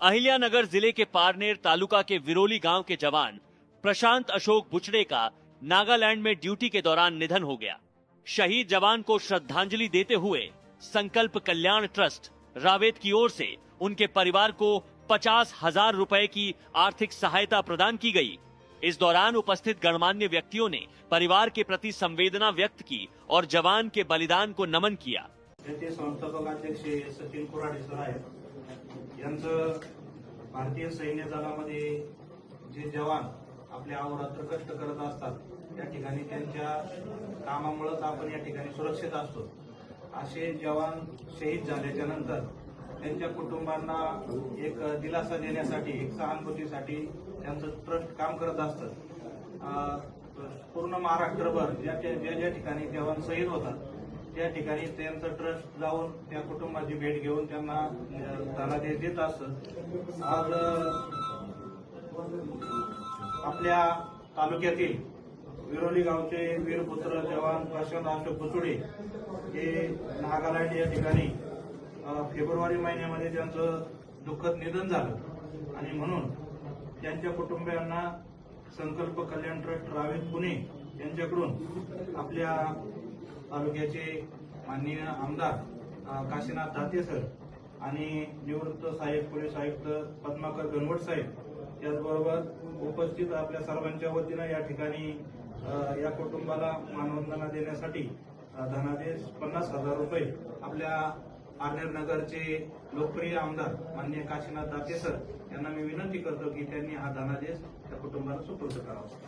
अहिल्यानगर जिले के पारनेर तालुका के विरोली गांव के जवान प्रशांत अशोक बुचड़े का नागालैंड में ड्यूटी के दौरान निधन हो गया। शहीद जवान को श्रद्धांजलि देते हुए संकल्प कल्याण ट्रस्ट रावेत की ओर से उनके परिवार को 50,000 रुपए की आर्थिक सहायता प्रदान की गई। इस दौरान उपस्थित गणमान्य व्यक्तियों ने परिवार के प्रति संवेदना व्यक्त की और जवान के बलिदान को नमन किया। संस्थापकाध्यक्ष सचिन कुराडे सर आहेत, यांचं भारतीय सैन्य दलामध्ये जे जवान आपले अहोरात्र कष्ट करत असतात त्या ठिकाणी त्यांच्या कामामुळेच आपण या ठिकाणी सुरक्षित असतो। असे जवान शहीद झाल्याच्या नंतर त्यांच्या कुटुंबांना एक दिलासा देण्यासाठी, एक सहानुभूतीसाठी त्यांचं ट्रस्ट काम करत असतं। पूर्ण महाराष्ट्रभर ज्या ठिकाणी जवान शहीद होतात त्या ठिकाणी त्यांचं ट्रस्ट जाऊन त्या कुटुंबाची भेट घेऊन त्यांना धनादेश देत असतं। आज आपल्या तालुक्यातील विरोली गावचे वीरपुत्र जवान प्रशांत अशोक बुचडे हे नागालँड या ठिकाणी फेब्रुवारी महिन्यामध्ये त्यांचं दुःखद निधन झालं आणि म्हणून त्यांच्या कुटुंबियांना संकल्प कल्याण ट्रस्ट रावेत पुणे यांच्याकडून आपल्या तालुक्याचे माननीय आमदार काशीनाथ दाते सर आणि निवृत्त सहाय्यक पोलीस आयुक्त पद्माकर गणवट साहेब त्याचबरोबर उपस्थित आपल्या सर्वांच्या वतीनं या ठिकाणी या कुटुंबाला मानवंदना देण्यासाठी धनादेश 50,000 रुपये आपल्या पारनेर नगरचे लोकप्रिय आमदार माननीय काशीनाथ दाते सर यांना मी विनंती करतो की त्यांनी हा धनादेश त्या कुटुंबाला सुपूर्द करावा।